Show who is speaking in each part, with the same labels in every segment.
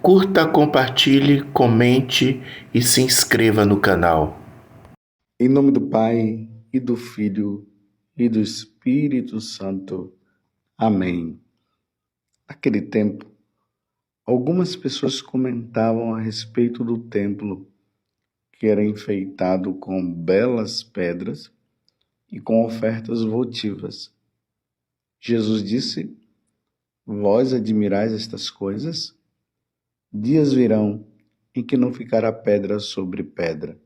Speaker 1: Curta, compartilhe, comente e se inscreva no canal.
Speaker 2: Em nome do Pai, e do Filho, e do Espírito Santo. Amém. Naquele tempo, algumas pessoas comentavam a respeito do templo, que era enfeitado com belas pedras e com ofertas votivas. Jesus disse: Vós admirais estas coisas? Dias virão em que não ficará pedra sobre pedra.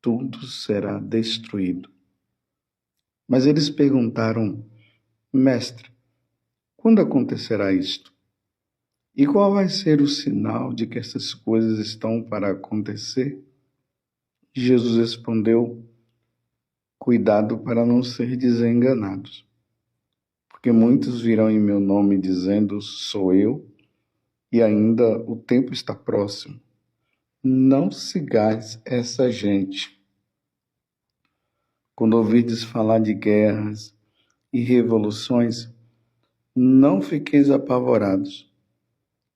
Speaker 2: Tudo será destruído. Mas eles perguntaram: Mestre, quando acontecerá isto? E qual vai ser o sinal de que essas coisas estão para acontecer? Jesus respondeu: Cuidado para não ser desenganados, porque muitos virão em meu nome dizendo: Sou eu, e ainda o tempo está próximo. Não sigais essa gente. Quando ouvirdes falar de guerras e revoluções, não fiqueis apavorados.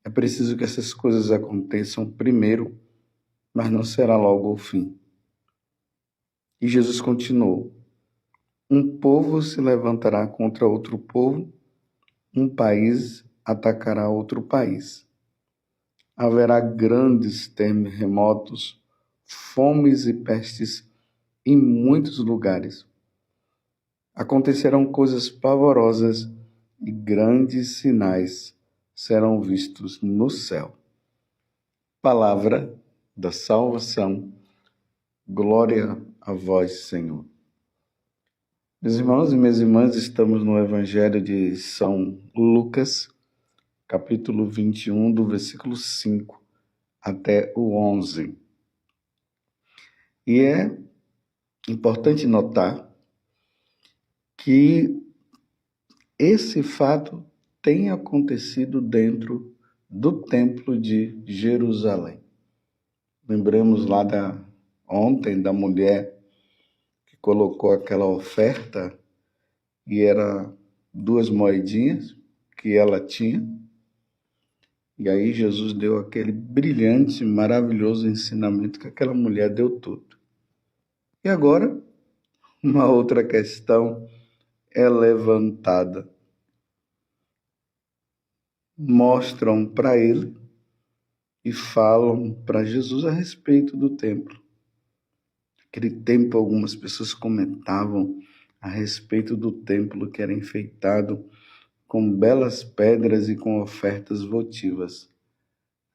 Speaker 2: É preciso que essas coisas aconteçam primeiro, mas não será logo o fim. E Jesus continuou: Um povo se levantará contra outro povo, um país atacará outro país. Haverá grandes terremotos, fomes e pestes em muitos lugares. Acontecerão coisas pavorosas e grandes sinais serão vistos no céu. Palavra da salvação. Glória a vós, Senhor. Meus irmãos e minhas irmãs, estamos no Evangelho de São Lucas, capítulo 21, do versículo 5 até o 11. E é importante notar que esse fato tem acontecido dentro do Templo de Jerusalém. Lembramos lá ontem da mulher que colocou aquela oferta e era 2 moedinhas que ela tinha. E aí Jesus deu aquele brilhante, maravilhoso ensinamento que aquela mulher deu tudo. E agora, uma outra questão é levantada. Mostram para ele e falam para Jesus a respeito do templo. Naquele tempo, algumas pessoas comentavam a respeito do templo que era enfeitado com belas pedras e com ofertas votivas.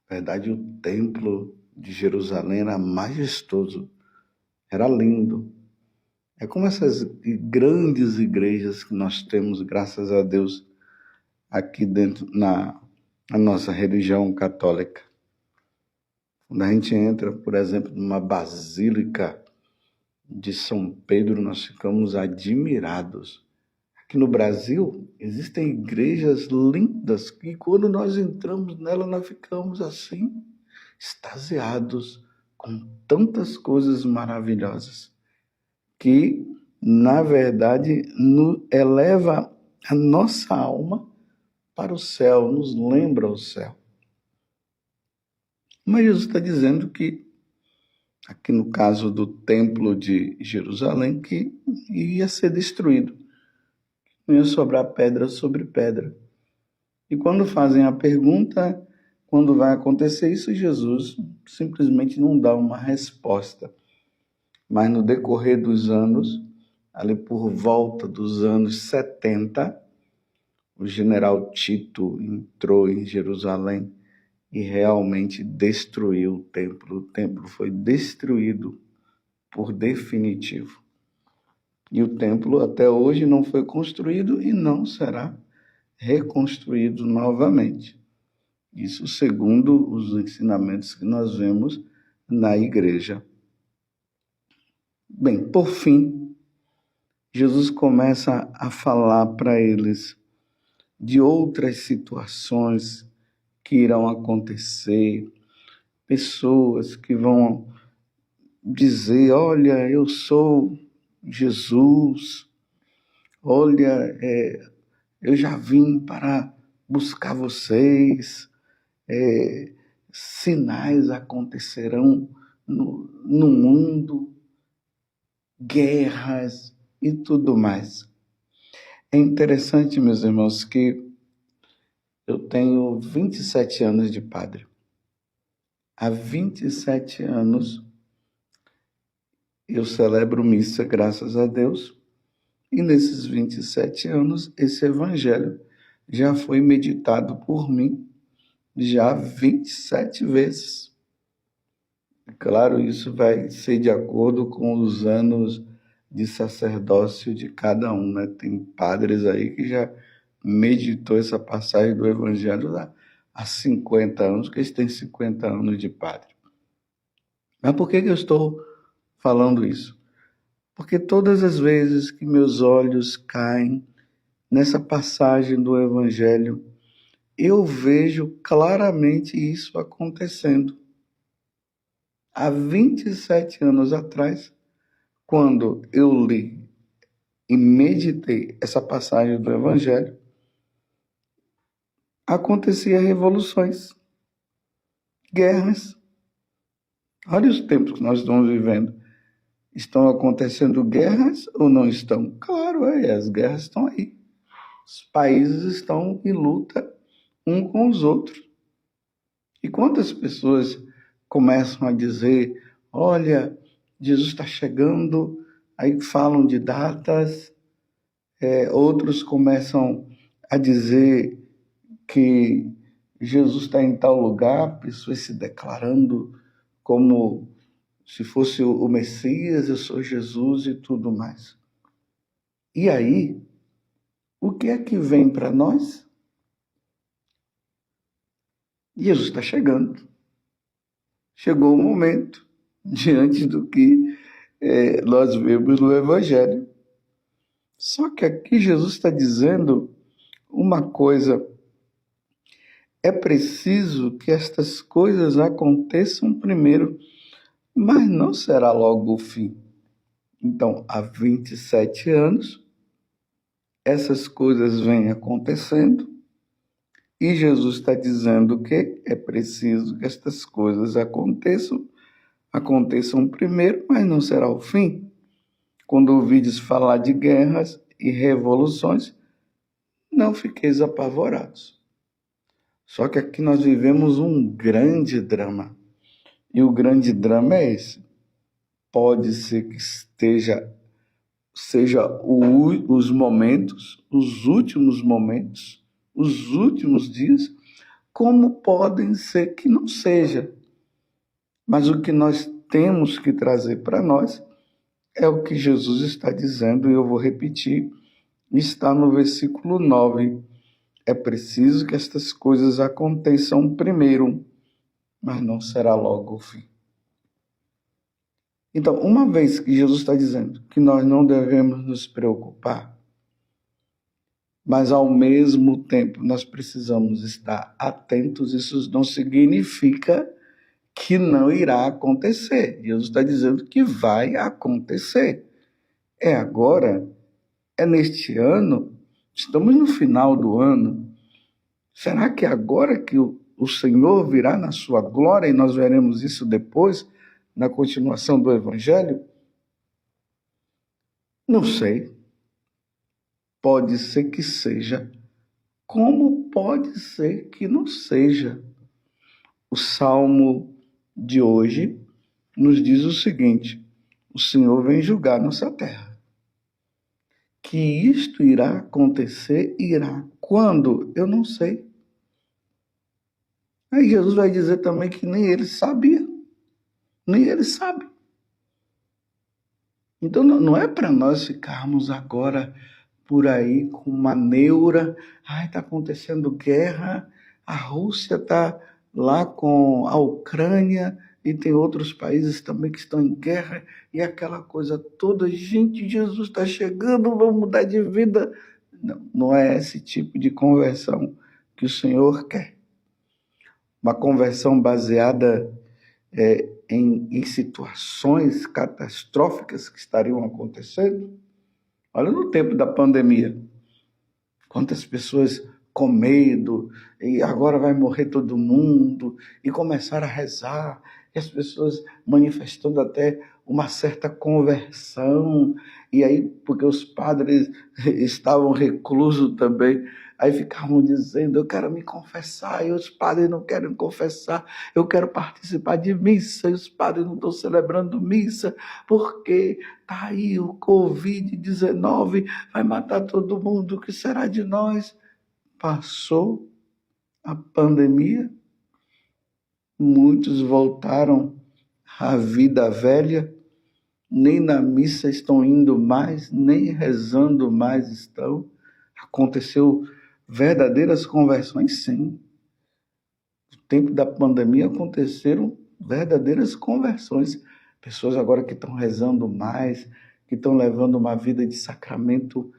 Speaker 2: Na verdade, o templo de Jerusalém era majestoso, era lindo. É como essas grandes igrejas que nós temos, graças a Deus, aqui dentro na nossa religião católica. Quando a gente entra, por exemplo, numa basílica de São Pedro, nós ficamos admirados. Aqui no Brasil, existem igrejas lindas que quando nós entramos nela, nós ficamos assim, extasiados com tantas coisas maravilhosas, que, na verdade, eleva a nossa alma para o céu, nos lembra o céu. Mas Jesus está dizendo que, aqui no caso do Templo de Jerusalém, que ia ser destruído. Não ia sobrar pedra sobre pedra. E quando fazem a pergunta, quando vai acontecer isso, Jesus simplesmente não dá uma resposta. Mas no decorrer dos anos, ali por volta dos anos 70, o general Tito entrou em Jerusalém e realmente destruiu o templo. O templo foi destruído por definitivo. E o templo até hoje não foi construído e não será reconstruído novamente. Isso segundo os ensinamentos que nós vemos na igreja. Bem, por fim, Jesus começa a falar para eles de outras situações que irão acontecer, pessoas que vão dizer: olha, eu sou Jesus, olha, eu já vim para buscar vocês, sinais acontecerão no mundo, guerras e tudo mais. É interessante, meus irmãos, que eu tenho 27 anos de padre. Há 27 anos eu celebro missa, graças a Deus, e nesses 27 anos esse evangelho já foi meditado por mim já 27 vezes. Claro, isso vai ser de acordo com os anos de sacerdócio de cada um, né? Tem padres aí que já meditou essa passagem do evangelho há 50 anos, que eles têm 50 anos de padre. Mas por que eu estou falando isso? Porque todas as vezes que meus olhos caem nessa passagem do evangelho, eu vejo claramente isso acontecendo. Há 27 anos atrás, quando eu li e meditei essa passagem do evangelho, acontecia revoluções, guerras. Olha os tempos que nós estamos vivendo. Estão acontecendo guerras ou não estão? Claro, as guerras estão aí. Os países estão em luta um com os outros. E quantas pessoas começam a dizer, olha, Jesus está chegando, aí falam de datas, outros começam a dizer que Jesus está em tal lugar, pessoas se declarando como se fosse o Messias, eu sou Jesus e tudo mais. E aí, o que é que vem para nós? Jesus está chegando. Chegou o momento, diante do que nós vemos no Evangelho. Só que aqui Jesus está dizendo uma coisa: é preciso que estas coisas aconteçam primeiro, mas não será logo o fim. Então, há 27 anos, essas coisas vêm acontecendo, e Jesus está dizendo que é preciso que estas coisas aconteçam primeiro, mas não será o fim. Quando ouvides falar de guerras e revoluções, não fiqueis apavorados. Só que aqui nós vivemos um grande drama. E o grande drama é esse. Pode ser que seja os momentos, os últimos momentos, os últimos dias, como podem ser que não seja. Mas o que nós temos que trazer para nós é o que Jesus está dizendo, e eu vou repetir, está no versículo 9. É preciso que estas coisas aconteçam primeiro, mas não será logo o fim. Então, uma vez que Jesus está dizendo que nós não devemos nos preocupar, mas ao mesmo tempo nós precisamos estar atentos, isso não significa que não irá acontecer. Jesus está dizendo que vai acontecer. É agora, é neste ano, estamos no final do ano. Será que é agora que o Senhor virá na sua glória e nós veremos isso depois, na continuação do Evangelho? Não sei. Pode ser que seja, como pode ser que não seja. O Salmo de hoje nos diz o seguinte: o Senhor vem julgar nossa terra. Que isto irá acontecer, irá. Quando? Eu não sei. Aí Jesus vai dizer também que nem ele sabia. Nem ele sabe. Então não é para nós ficarmos agora por aí com uma neura. Ai, está acontecendo guerra, a Rússia está lá com a Ucrânia e tem outros países também que estão em guerra e aquela coisa toda. Gente, Jesus está chegando, vamos mudar de vida. Não é esse tipo de conversão que o Senhor quer. Uma conversão baseada em situações catastróficas que estariam acontecendo. Olha no tempo da pandemia, quantas pessoas com medo, e agora vai morrer todo mundo, e começaram a rezar, e as pessoas manifestando até uma certa conversão, e aí, porque os padres estavam reclusos também, aí ficavam dizendo, eu quero me confessar, e os padres não querem confessar, eu quero participar de missa, e os padres não estão celebrando missa, porque tá aí o Covid-19, vai matar todo mundo, o que será de nós? Passou a pandemia, muitos voltaram à vida velha, nem na missa estão indo mais, nem rezando mais estão. Aconteceu verdadeiras conversões, sim. No tempo da pandemia aconteceram verdadeiras conversões. Pessoas agora que estão rezando mais, que estão levando uma vida de sacramento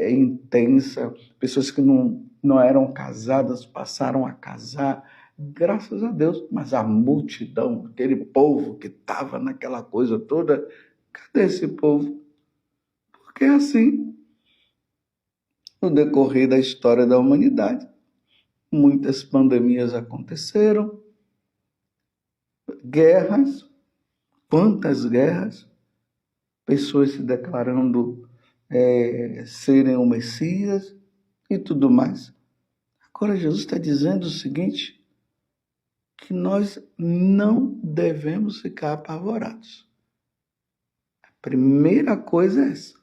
Speaker 2: intensa, pessoas que não eram casadas passaram a casar, graças a Deus. Mas a multidão, aquele povo que estava naquela coisa toda, cadê esse povo? Porque é assim, no decorrer da história da humanidade, muitas pandemias aconteceram, guerras, quantas guerras, pessoas se declarando serem o Messias e tudo mais. Agora Jesus está dizendo o seguinte, que nós não devemos ficar apavorados. A primeira coisa é essa,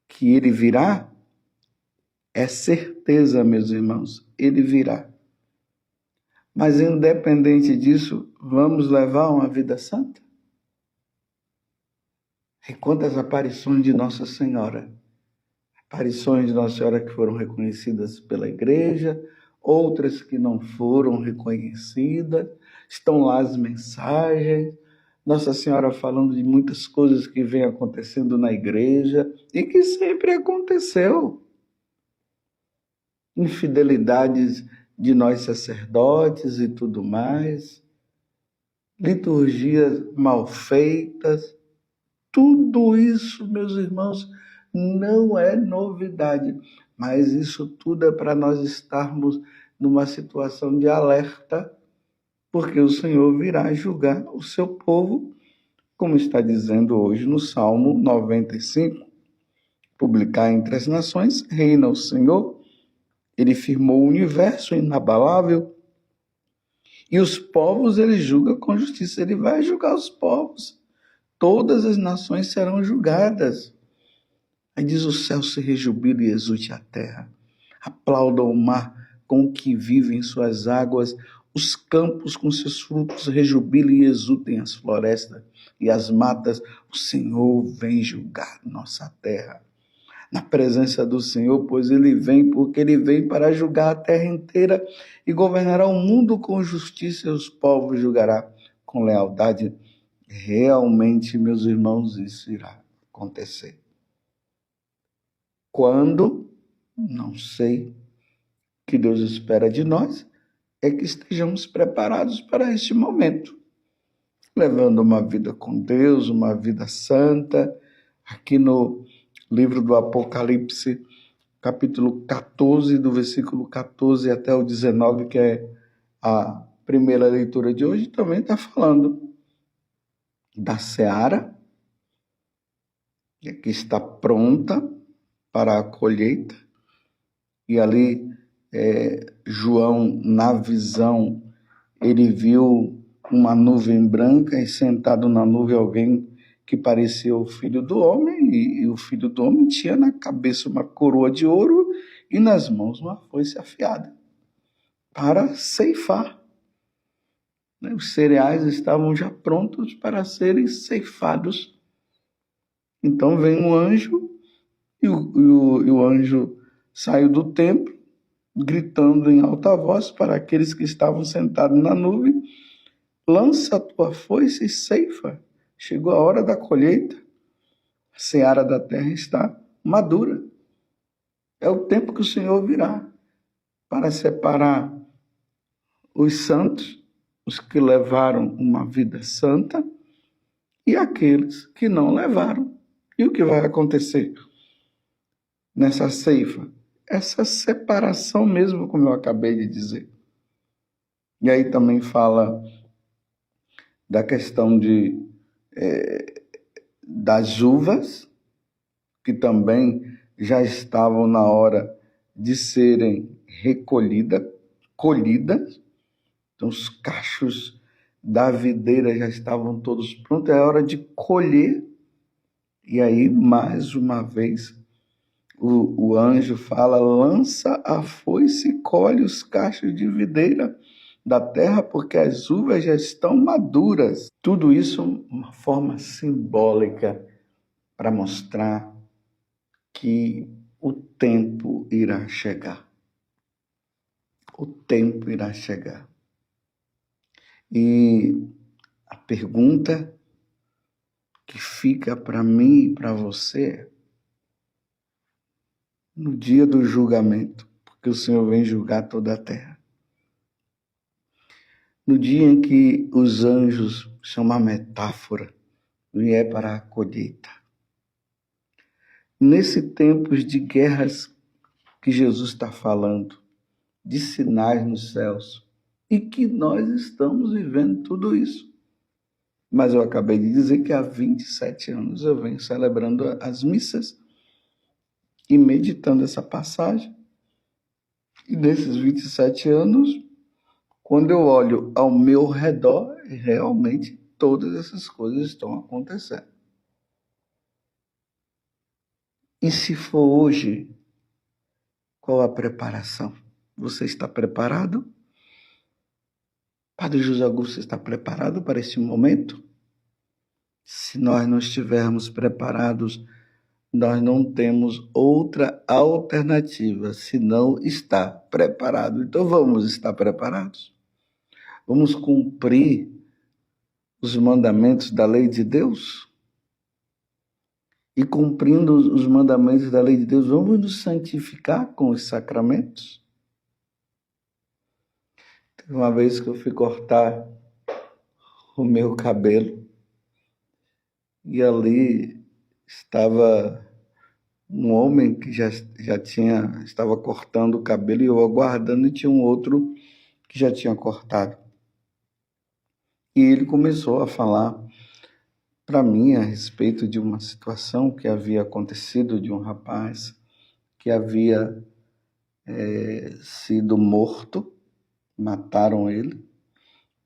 Speaker 2: que ele virá, é certeza, meus irmãos, ele virá. Mas independente disso, vamos levar uma vida santa? E quantas aparições de Nossa Senhora? Aparições de Nossa Senhora que foram reconhecidas pela igreja, outras que não foram reconhecidas, estão lá as mensagens, Nossa Senhora falando de muitas coisas que vem acontecendo na igreja e que sempre aconteceu. Infidelidades de nós sacerdotes e tudo mais, liturgias mal feitas, tudo isso, meus irmãos, não é novidade, mas isso tudo é para nós estarmos numa situação de alerta, porque o Senhor virá julgar o seu povo, como está dizendo hoje no Salmo 95. Publicar entre as nações, reina o Senhor, ele firmou o universo inabalável, e os povos ele julga com justiça, ele vai julgar os povos. Todas as nações serão julgadas. Aí diz o céu se rejubila e exulte a terra. Aplauda o mar com o que vive em suas águas, os campos com seus frutos rejubilem e exultem as florestas e as matas. O Senhor vem julgar nossa terra. Na presença do Senhor, pois ele vem, porque ele vem para julgar a terra inteira e governará o mundo com justiça e os povos julgará com lealdade. Realmente, meus irmãos, isso irá acontecer. Quando? Não sei. O que Deus espera de nós é que estejamos preparados para este momento, levando uma vida com Deus, uma vida santa. Aqui no livro do Apocalipse, capítulo 14, do versículo 14 até o 19, que é a primeira leitura de hoje, também está falando da seara, que está pronta para a colheita, e ali João, na visão, ele viu uma nuvem branca e sentado na nuvem alguém que parecia o Filho do Homem, e o Filho do Homem tinha na cabeça uma coroa de ouro e nas mãos uma foice afiada para ceifar. Os cereais estavam já prontos para serem ceifados. Então vem um anjo, e o anjo saiu do templo, gritando em alta voz para aqueles que estavam sentados na nuvem: lança a tua foice e ceifa. Chegou a hora da colheita. A seara da terra está madura. É o tempo que o Senhor virá para separar os santos, os que levaram uma vida santa, e aqueles que não levaram. E o que vai acontecer nessa ceifa? essa separação mesmo, como eu acabei de dizer. E aí também fala da questão das uvas, que também já estavam na hora de serem colhidas. Então, os cachos da videira já estavam todos prontos, é hora de colher. E aí, mais uma vez, o anjo fala: lança a foice e colhe os cachos de videira da terra, porque as uvas já estão maduras. Tudo isso uma forma simbólica para mostrar que o tempo irá chegar. O tempo irá chegar. E a pergunta que fica para mim e para você no dia do julgamento, porque o Senhor vem julgar toda a terra. No dia em que os anjos, são uma metáfora, vier para a colheita. Nesse tempo de guerras que Jesus está falando, de sinais nos céus, e que nós estamos vivendo tudo isso. Mas eu acabei de dizer que há 27 anos eu venho celebrando as missas e meditando essa passagem. E nesses 27 anos, quando eu olho ao meu redor, realmente todas essas coisas estão acontecendo. E se for hoje, qual a preparação? Você está preparado? Padre José Augusto está preparado para esse momento? Se nós não estivermos preparados, nós não temos outra alternativa senão estar preparado. Então vamos estar preparados? Vamos cumprir os mandamentos da lei de Deus? E cumprindo os mandamentos da lei de Deus, vamos nos santificar com os sacramentos? Teve uma vez que eu fui cortar o meu cabelo e ali estava um homem que já estava cortando o cabelo e eu aguardando, e tinha um outro que já tinha cortado. E ele começou a falar para mim a respeito de uma situação que havia acontecido, de um rapaz que havia sido morto, mataram ele.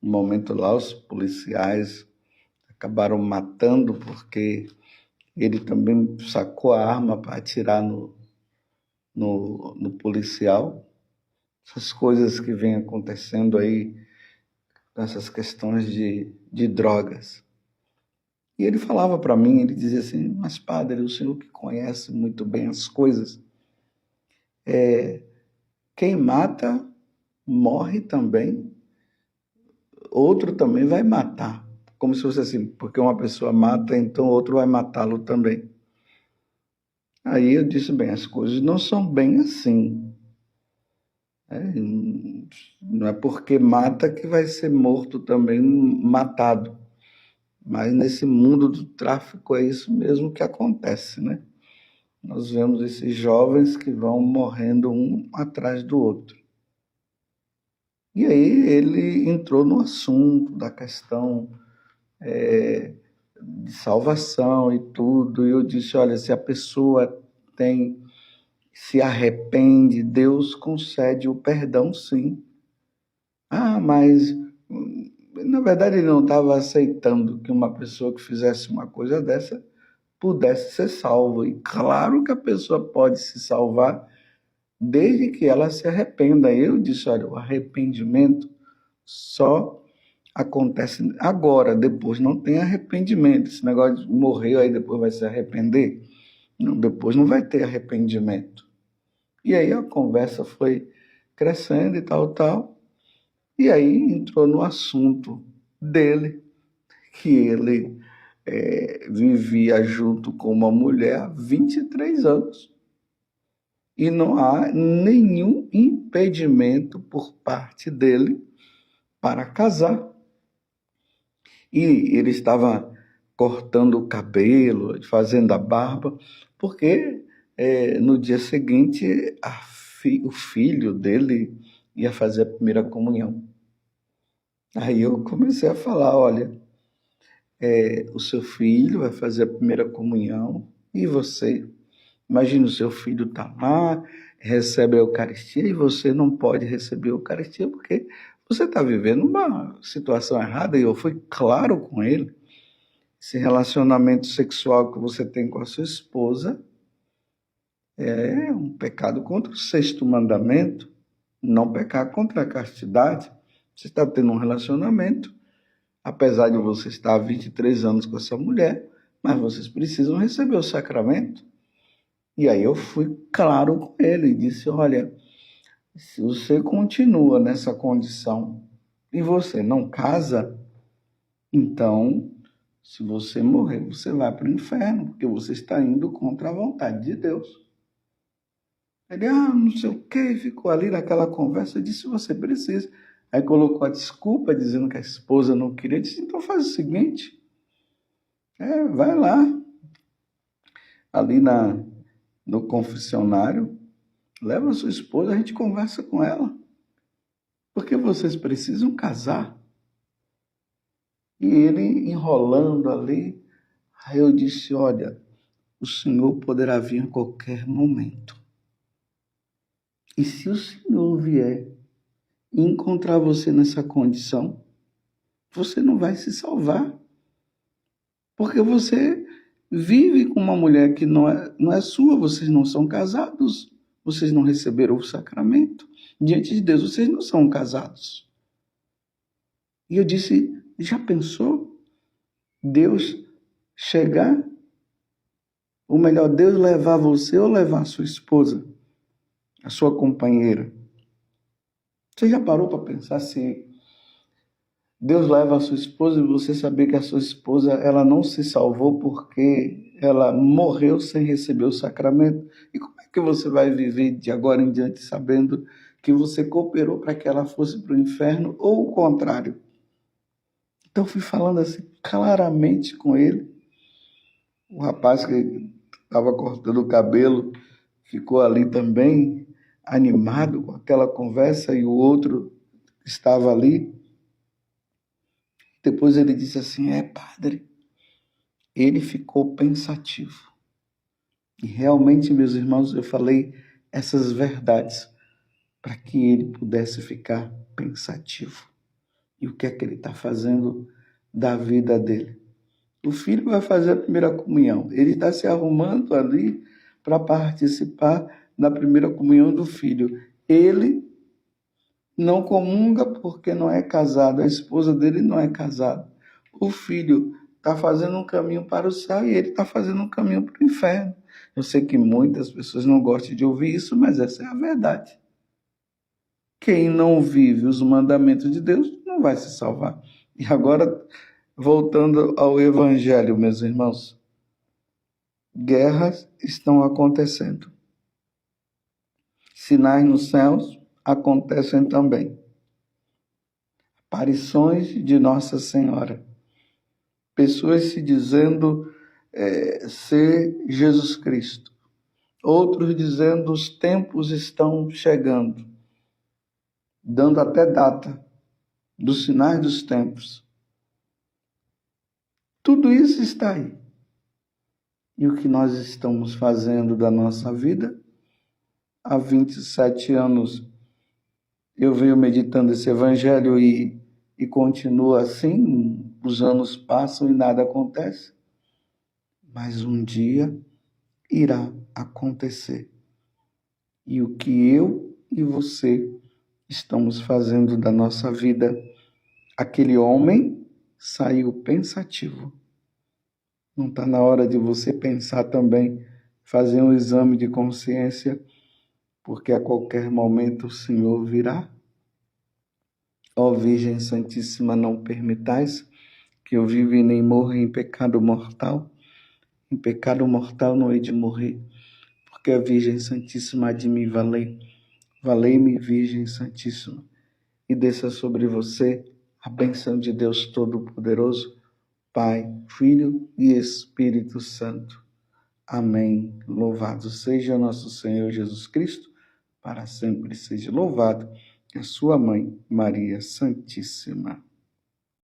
Speaker 2: No momento lá, os policiais acabaram matando porque ele também sacou a arma para atirar no policial. Essas coisas que vêm acontecendo aí, essas questões de drogas. E ele falava para mim, ele dizia assim: mas padre, o senhor que conhece muito bem as coisas, quem mata morre também, outro também vai matar. Como se fosse assim, porque uma pessoa mata, então outro vai matá-lo também. Aí eu disse: bem, as coisas não são bem assim. Não é porque mata que vai ser morto também, matado. Mas nesse mundo do tráfico é isso mesmo que acontece, né? Nós vemos esses jovens que vão morrendo um atrás do outro. E aí ele entrou no assunto da questão de salvação e tudo. E eu disse: olha, se a pessoa se arrepende, Deus concede o perdão, sim. Ah, mas na verdade ele não estava aceitando que uma pessoa que fizesse uma coisa dessa pudesse ser salva. E claro que a pessoa pode se salvar desde que ela se arrependa. Eu disse: olha, o arrependimento só acontece agora, depois não tem arrependimento. Esse negócio de morreu, aí depois vai se arrepender. Não, depois não vai ter arrependimento. E aí a conversa foi crescendo e tal. E aí entrou no assunto dele, que ele vivia junto com uma mulher há 23 anos. E não há nenhum impedimento por parte dele para casar. E ele estava cortando o cabelo, fazendo a barba, porque no dia seguinte, o filho dele ia fazer a primeira comunhão. Aí eu comecei a falar, olha, o seu filho vai fazer a primeira comunhão e você, imagina o seu filho está lá, recebe a Eucaristia e você não pode receber a Eucaristia porque você está vivendo uma situação errada. E eu fui claro com ele, esse relacionamento sexual que você tem com a sua esposa é um pecado contra o sexto mandamento, não pecar contra a castidade. Você está tendo um relacionamento, apesar de você estar há 23 anos com essa mulher, mas vocês precisam receber o sacramento. E aí eu fui claro com ele e disse, olha, se você continua nessa condição e você não casa, então, se você morrer, você vai para o inferno, porque você está indo contra a vontade de Deus. Ele, não sei o quê, ficou ali naquela conversa, disse, você precisa. Aí colocou a desculpa, dizendo que a esposa não queria. Disse, então faz o seguinte, vai lá, ali no confessionário, leva a sua esposa, a gente conversa com ela. Porque vocês precisam casar. E ele enrolando ali, aí eu disse, olha, o Senhor poderá vir a qualquer momento. E se o Senhor vier e encontrar você nessa condição, você não vai se salvar. Porque você vive com uma mulher que não é sua, vocês não são casados, vocês não receberam o sacramento. Diante de Deus, vocês não são casados. E eu disse, já pensou Deus chegar? Ou melhor, Deus levar você ou levar a sua esposa, a sua companheira? Você já parou para pensar se Deus leva a sua esposa e você saber que a sua esposa ela não se salvou porque ela morreu sem receber o sacramento? E como é que você vai viver de agora em diante sabendo que você cooperou para que ela fosse para o inferno ou o contrário? Então fui falando assim claramente com ele. O rapaz que estava cortando o cabelo ficou ali também animado com aquela conversa e o outro estava ali. Depois ele disse assim, padre, ele ficou pensativo. E realmente, meus irmãos, eu falei essas verdades para que ele pudesse ficar pensativo. E o que é que ele está fazendo da vida dele? O filho vai fazer a primeira comunhão. Ele está se arrumando ali para participar da primeira comunhão do filho. Ele não comunga porque não é casado. A esposa dele não é casada. O filho está fazendo um caminho para o céu e ele está fazendo um caminho para o inferno. Eu sei que muitas pessoas não gostam de ouvir isso, mas essa é a verdade. Quem não vive os mandamentos de Deus não vai se salvar. E agora, voltando ao Evangelho, meus irmãos, guerras estão acontecendo. Sinais nos céus acontecem também. Aparições de Nossa Senhora. Pessoas se dizendo ser Jesus Cristo. Outros dizendo os tempos estão chegando. Dando até data dos sinais dos tempos. Tudo isso está aí. E o que nós estamos fazendo da nossa vida? Há 27 anos eu venho meditando esse evangelho e continua assim, os anos passam e nada acontece. Mas um dia irá acontecer. E o que eu e você estamos fazendo da nossa vida? Aquele homem saiu pensativo. Não está na hora de você pensar também, fazer um exame de consciência, porque a qualquer momento o Senhor virá? Ó Virgem Santíssima, não permitais que eu viva e nem morra em pecado mortal. Em pecado mortal não hei de morrer, porque a Virgem Santíssima há de me valer. Valei-me, Virgem Santíssima, e desça sobre você a bênção de Deus Todo-Poderoso, Pai, Filho e Espírito Santo. Amém. Louvado seja nosso Senhor Jesus Cristo, para sempre seja louvado, e a sua mãe, Maria Santíssima.